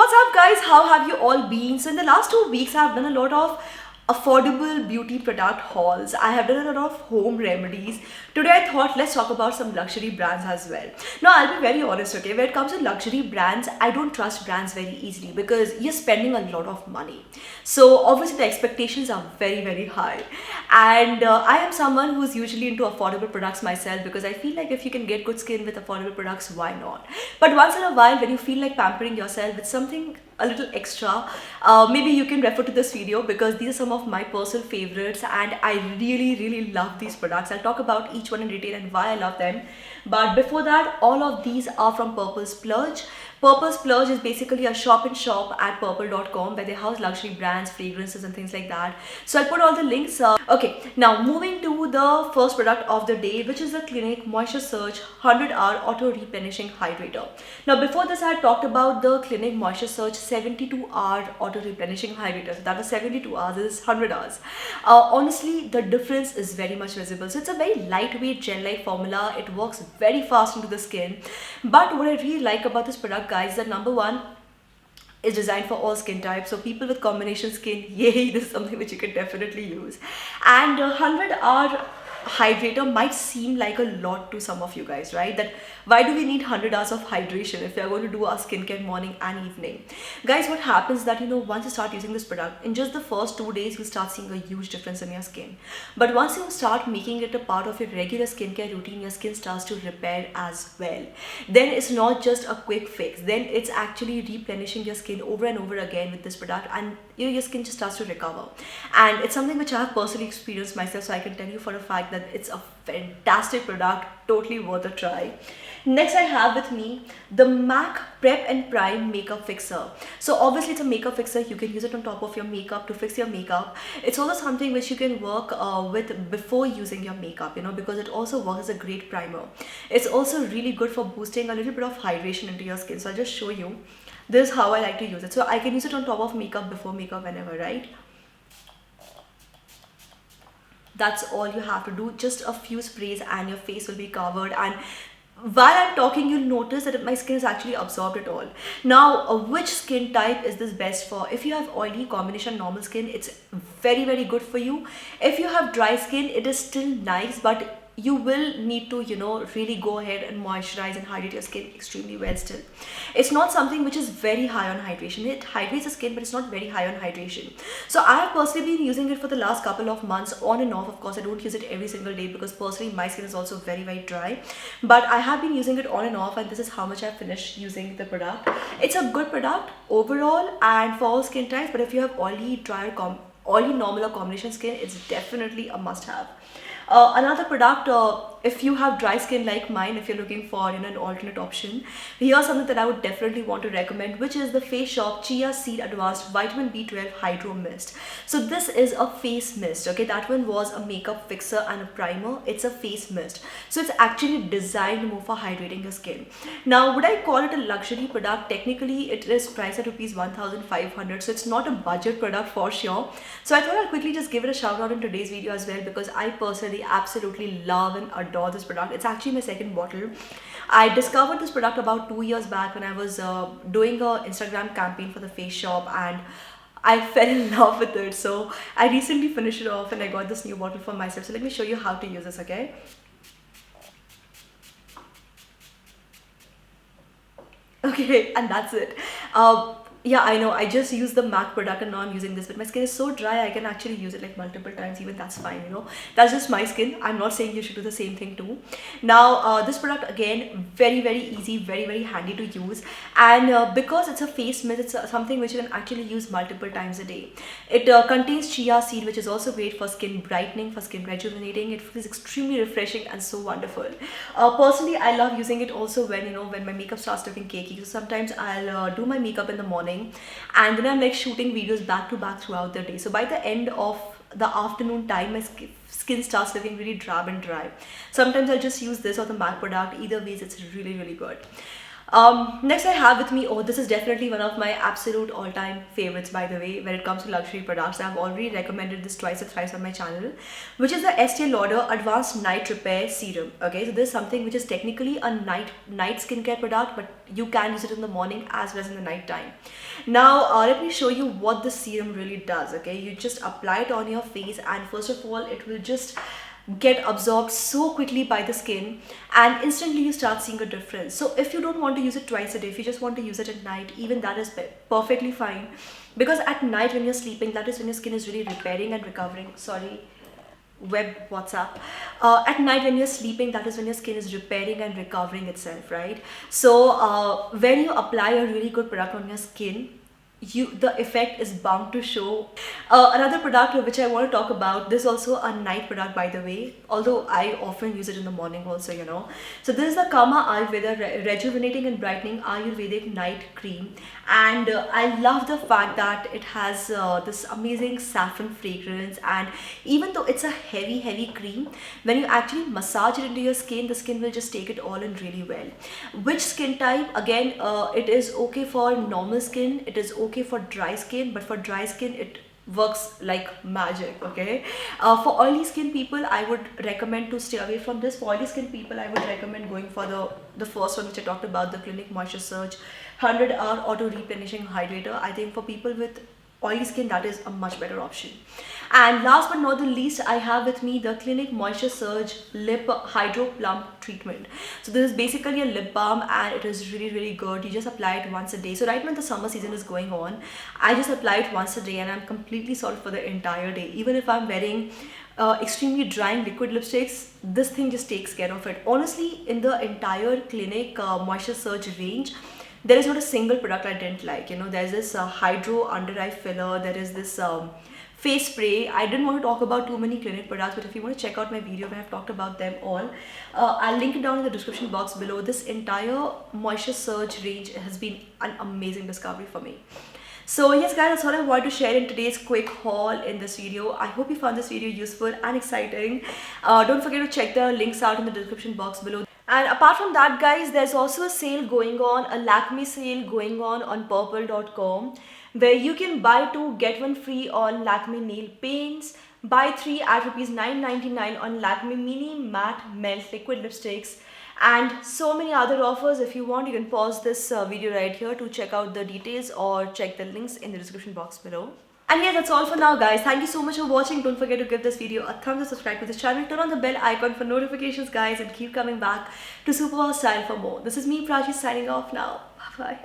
What's up guys, how have you all been? So in the last 2 weeks I've done a lot of affordable beauty product hauls. I have done a lot of home remedies. Today I thought let's talk about some luxury brands as well. Now I'll be very honest, okay, when it comes to luxury brands, I don't trust brands very easily because you're spending a lot of money. So obviously the expectations are very high, and I am someone who's usually into affordable products myself because I feel like if you can get good skin with affordable products, why not? But once in a while when you feel like pampering yourself with something a little extra, maybe you can refer to this video because these are some of my personal favorites and I really love these products. I'll talk about each one in detail and why I love them. But before that, all of these are from Purple Splurge. Purple Splurge is basically a shop-in-shop at purple.com where they house luxury brands, fragrances and things like that. So I'll put all the links. Okay, now moving to the first product of the day, which is the Clinique Moisture Surge 100-hour Auto Replenishing Hydrator. Now before this I had talked about the Clinique Moisture Surge 72-hour Auto Replenishing Hydrator. So that was 72 hours, this is 100 hours. Honestly, the difference is very much visible. So it's a very lightweight gel-like formula. It works very fast into the skin. But what I really like about this product, guys, that number one, is designed for all skin types. So people with combination skin, yay, this is something which you can definitely use. And 100-hour hydrator might seem like a lot to some of you guys, right? That why do we need 100 hours of hydration if we are going to do our skincare morning and evening? Guys, what happens that, once you start using this product, in just the first 2 days, you start seeing a huge difference in your skin. But once you start making it a part of your regular skincare routine, your skin starts to repair as well. Then it's not just a quick fix. Then it's actually replenishing your skin over and over again with this product, and your skin just starts to recover. And it's something which I have personally experienced myself, so I can tell you for a fact that it's a fantastic product, totally worth a try. Next I have with me the MAC Prep and Prime Makeup Fixer. So obviously it's a makeup fixer. You can use it on top of your makeup to fix your makeup. It's also something which you can work with before using your makeup, because it also works as a great primer. It's also really good for boosting a little bit of hydration into your skin. So I'll just show you. This is how I like to use it. So I can use it on top of makeup, before makeup, whenever, right? That's all you have to do. Just a few sprays and your face will be covered. And while I'm talking, you'll notice that my skin is actually absorbed it all. Now, which skin type is this best for? If you have oily combination normal skin, it's very good for you. If you have dry skin, it is still nice, but you will need to, really go ahead and moisturize and hydrate your skin extremely well still. It's not something which is very high on hydration. It hydrates the skin, but it's not very high on hydration. So I have personally been using it for the last couple of months on and off. Of course, I don't use it every single day because personally my skin is also very dry. But I have been using it on and off, and this is how much I've finished using the product. It's a good product overall and for all skin types, but if you have oily, dry, oily, normal or combination skin, it's definitely a must-have. Another product, if you have dry skin like mine, if you're looking for an alternate option, here's something that I would definitely want to recommend, which is the Face Shop Chia Seed Advanced Vitamin B12 Hydro Mist. So this is a face mist, okay? That one was a makeup fixer and a primer. It's a face mist. So it's actually designed more for hydrating your skin. Now, would I call it a luxury product? Technically, it is priced at rupees 1,500. So it's not a budget product for sure. So I thought I'll quickly just give it a shout out in today's video as well, because I personally absolutely love and adore this product. It's actually my second bottle. I discovered this product about 2 years back when I was doing an Instagram campaign for the Face Shop, and I fell in love with it. So I recently finished it off and I got this new bottle for myself. So let me show you how to use this, okay? Okay, and that's it. Yeah, I know, I just used the MAC product and now I'm using this, but my skin is so dry I can actually use it like multiple times, even that's fine, that's just my skin. I'm not saying you should do the same thing too. Now this product, again, very easy, very handy to use, and because it's a face mist, it's something which you can actually use multiple times a day. It contains chia seed, which is also great for skin brightening, for skin rejuvenating. It feels extremely refreshing and so wonderful. Personally, I love using it also when when my makeup starts looking cakey. So sometimes I'll do my makeup in the morning, and then I'm like shooting videos back to back throughout the day. So by the end of the afternoon time, my skin starts looking really drab and dry. Sometimes I'll just use this or the MAC product. Either ways, it's really good. Next I have with me, oh, this is definitely one of my absolute all-time favorites, by the way, when it comes to luxury products. I've already recommended this twice or thrice on my channel, which is the Este Lauder Advanced Night Repair Serum. Okay, so this is something which is technically a night skincare product, but you can use it in the morning as well as in the night time. Now, let me show you what this serum really does. Okay, you just apply it on your face, and first of all, it will just get absorbed so quickly by the skin, and instantly you start seeing a difference. So if you don't want to use it twice a day, if you just want to use it at night, even that is perfectly fine, because at night when you're sleeping, that is when your skin is really repairing and recovering. Sorry, web WhatsApp. At night when you're sleeping, that is when your skin is repairing and recovering itself, right? So when you apply a really good product on your skin, the effect is bound to show. Another product which I want to talk about, this is also a night product, by the way, although I often use it in the morning also, you know. So this is the Kama Ayurveda Rejuvenating and Brightening Ayurvedic Night Cream, and I love the fact that it has this amazing saffron fragrance, and even though it's a heavy cream, when you actually massage it into your skin, the skin will just take it all in really well. Which skin type? Again, it is okay for normal skin, it is okay for dry skin, but for dry skin it works like magic. Okay, for oily skin people, I would recommend to stay away from this. For oily skin people, I would recommend going for the first one which I talked about, the Clinique Moisture Surge 100-hour auto replenishing hydrator. I think for people with oily skin, that is a much better option. And last but not the least, I have with me the Clinique Moisture Surge Lip Hydro Plump Treatment. So this is basically a lip balm, and it is really good. You just apply it once a day. So right now the summer season is going on, I just apply it once a day, and I'm completely sorted for the entire day. Even if I'm wearing extremely drying liquid lipsticks, this thing just takes care of it. Honestly, in the entire Clinique Moisture Surge range, there is not a single product I didn't like. You know, there's this hydro under eye filler, there is this face spray. I didn't want to talk about too many Clinique products, but if you want to check out my video where I've talked about them all, I'll link it down in the description box below. This entire Moisture Surge range has been an amazing discovery for me. So yes guys, that's all I wanted to share in today's quick haul in this video. I hope you found this video useful and exciting. Don't forget to check the links out in the description box below. And apart from that guys, there's also a sale going on, a Lakme sale going on purple.com, where you can buy 2 get 1 free on Lakme nail paints, buy 3 at ₹9.99 on Lakme mini matte melt liquid lipsticks, and so many other offers. If you want, you can pause this video right here to check out the details, or check the links in the description box below. And yeah, that's all for now guys. Thank you so much for watching. Don't forget to give this video a thumbs up, subscribe to this channel, turn on the bell icon for notifications guys, and keep coming back to SuperWowStyle for more. This is me, Prachi, signing off now. Bye bye.